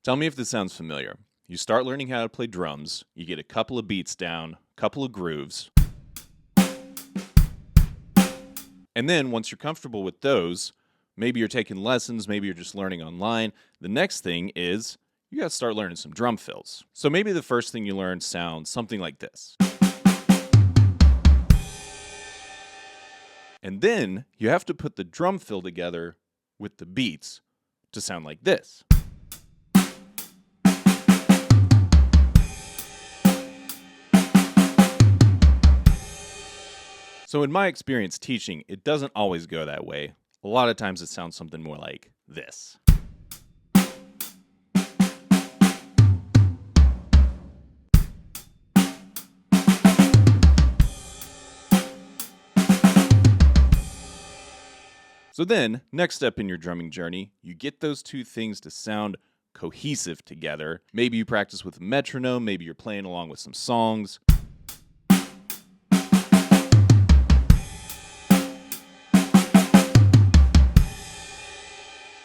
Tell me if this sounds familiar. You start learning how to play drums, you get a couple of beats down, a couple of grooves, and then once you're comfortable with those, maybe you're taking lessons, maybe you're just learning online, the next thing is you gotta start learning some drum fills. So maybe the first thing you learn sounds something like this. And then you have to put the drum fill together with the beats to sound like this. So in my experience teaching, it doesn't always go that way. A lot of times it sounds something more like this. So then, next step in your drumming journey, you get those two things to sound cohesive together. Maybe you practice with a metronome, maybe you're playing along with some songs.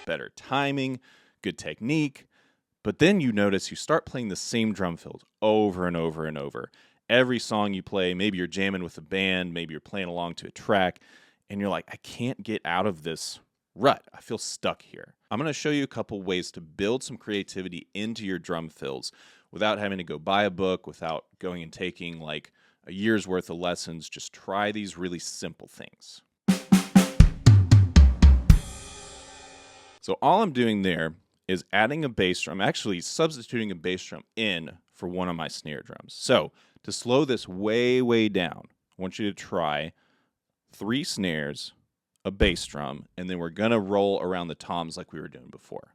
Better timing, good technique, but then you notice you start playing the same drum fills over and over and over. Every song you play, maybe you're jamming with a band, maybe you're playing along to a track, and you're like, I can't get out of this rut. I feel stuck here. I'm going to show you a couple ways to build some creativity into your drum fills without having to go buy a book, without going and taking like a year's worth of lessons. Just try these really simple things. So all I'm doing there is adding a bass drum, actually substituting a bass drum in for one of my snare drums. So to slow this way, way down, I want you to try 3 snares, a bass drum, and then we're going to roll around the toms like we were doing before.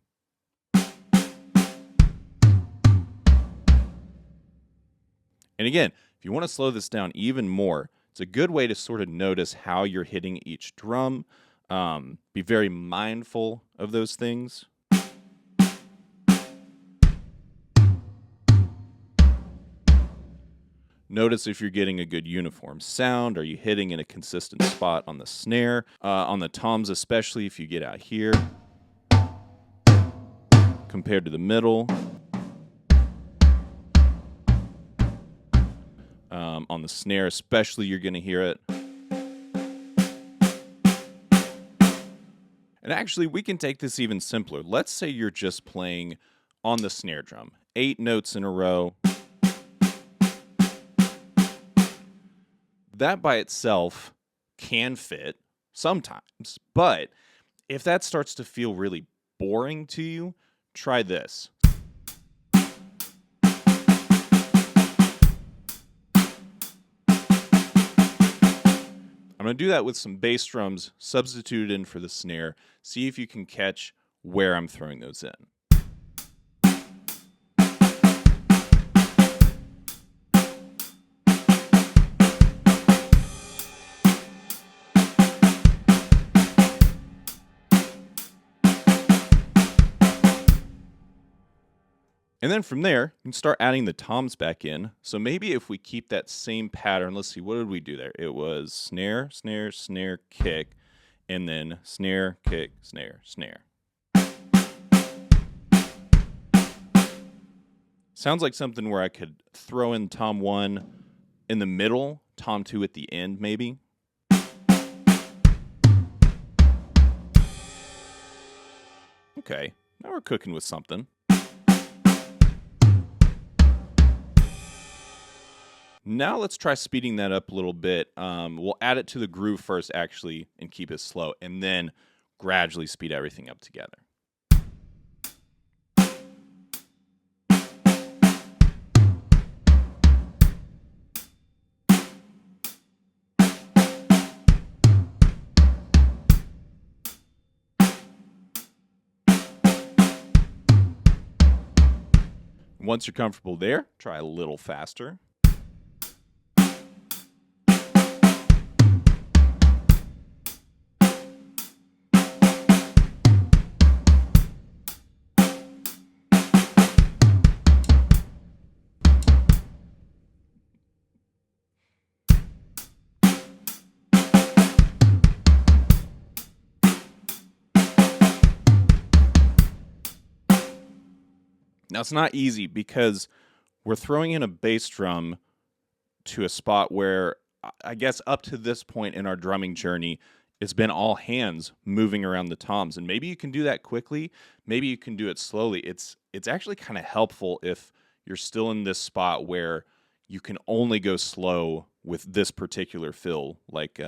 And again, if you want to slow this down even more, it's a good way to sort of notice how you're hitting each drum. Be very mindful of those things. Notice if you're getting a good uniform sound. Are you hitting in a consistent spot on the snare? On the toms especially, if you get out here compared to the middle. On the snare especially, you're going to hear it. And actually, we can take this even simpler. Let's say you're just playing on the snare drum, 8 notes in a row. That by itself can fit sometimes, but if that starts to feel really boring to you, try this. I'm going to do that with some bass drums substituted in for the snare. See if you can catch where I'm throwing those in. And then from there, you can start adding the toms back in. So maybe if we keep that same pattern, let's see, what did we do there? It was snare, snare, snare, kick, and then snare, kick, snare, snare. Sounds like something where I could throw in tom 1 in the middle, tom 2 at the end maybe. Okay, now we're cooking with something. Now let's try speeding that up a little bit. We'll add it to the groove first, actually, and keep it slow, and then gradually speed everything up together. Once you're comfortable there, try a little faster. Now, it's not easy because we're throwing in a bass drum to a spot where I guess up to this point in our drumming journey, it's been all hands moving around the toms. And maybe you can do that quickly. Maybe you can do it slowly. It's actually kind of helpful if you're still in this spot where you can only go slow with this particular fill, like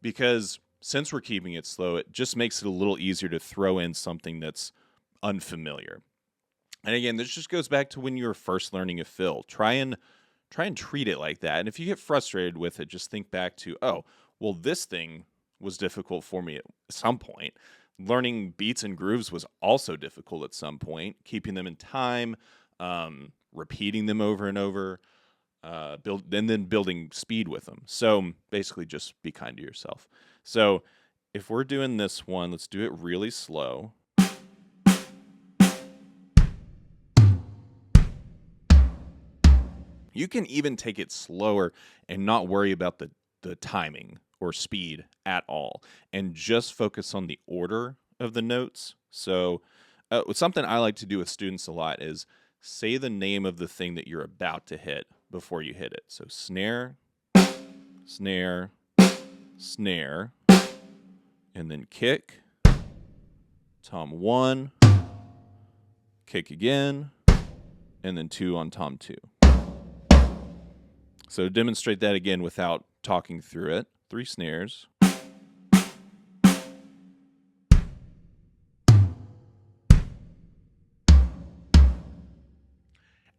because since we're keeping it slow, it just makes it a little easier to throw in something that's unfamiliar. And again, this just goes back to when you were first learning a fill. Try and treat it like that. And if you get frustrated with it, just think back to, oh, well, this thing was difficult for me at some point. Learning beats and grooves was also difficult at some point. Keeping them in time, repeating them over and over, and then building speed with them. So basically, just be kind to yourself. So if we're doing this one, let's do it really slow. You can even take it slower and not worry about the timing or speed at all, and just focus on the order of the notes. So something I like to do with students a lot is say the name of the thing that you're about to hit before you hit it. So snare, snare, snare, and then kick, tom 1, kick again, and then 2 on tom 2. So to demonstrate that again without talking through it, 3 snares.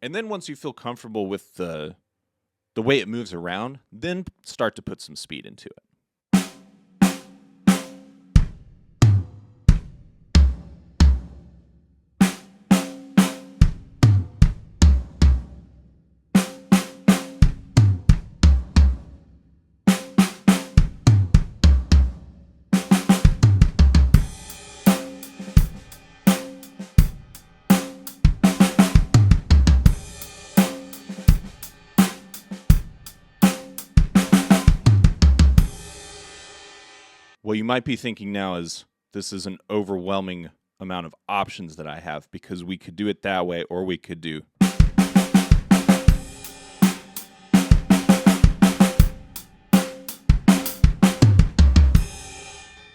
And then once you feel comfortable with the way it moves around, then start to put some speed into it. What you might be thinking now is, this is an overwhelming amount of options that I have, because we could do it that way, or we could do.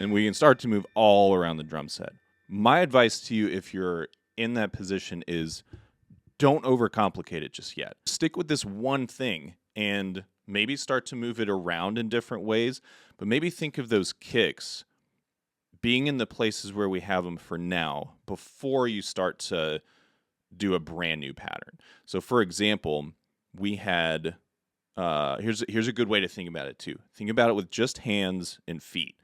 And we can start to move all around the drum set. My advice to you, if you're in that position, is don't overcomplicate it just yet. Stick with this one thing and maybe start to move it around in different ways, but maybe think of those kicks being in the places where we have them for now before you start to do a brand new pattern. So for example, we had, here's a good way to think about it too. Think about it with just hands and feet,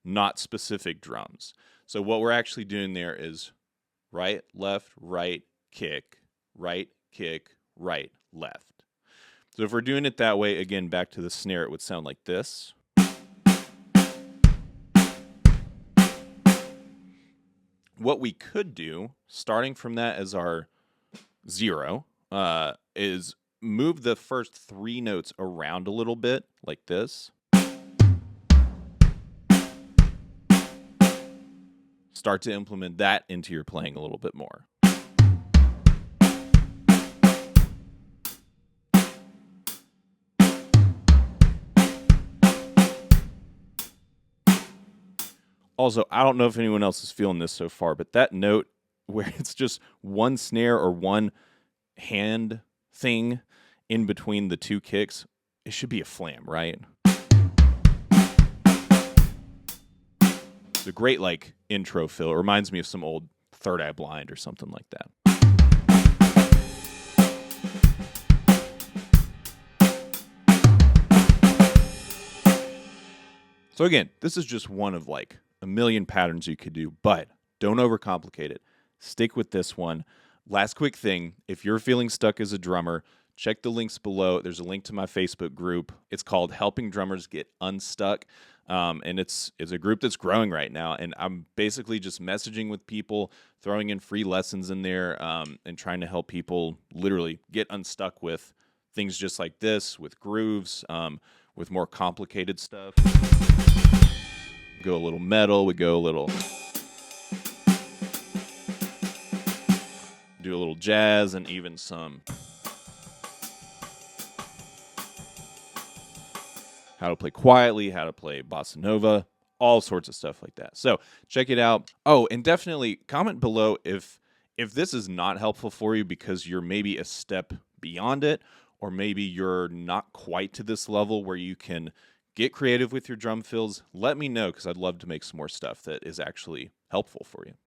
not specific drums. So what we're actually doing there is right, left, right, kick, right, left. So if we're doing it that way, again, back to the snare, it would sound like this. What we could do, starting from that as our 0, is move the first 3 notes around a little bit, like this. Start to implement that into your playing a little bit more. Also, I don't know if anyone else is feeling this so far, but that note where it's just one snare or one hand thing in between the 2 kicks, it should be a flam, right? It's a great, like, intro fill. It reminds me of some old Third Eye Blind or something like that. So again, this is just one of like a million patterns you could do, but don't overcomplicate it. Stick with this one. Last quick thing, if you're feeling stuck as a drummer, check the links below. There's a link to my Facebook group. It's called Helping Drummers Get Unstuck. And it's a group that's growing right now. And I'm basically just messaging with people, throwing in free lessons in there, and trying to help people literally get unstuck with things just like this, with grooves, with more complicated stuff. We go a little metal, we go a little. do a little jazz and even some how to play quietly, how to play bossa nova, all sorts of stuff like that. So check it out. Oh, and definitely comment below if this is not helpful for you because you're maybe a step beyond it, or maybe you're not quite to this level where you can get creative with your drum fills. Let me know, because I'd love to make some more stuff that is actually helpful for you.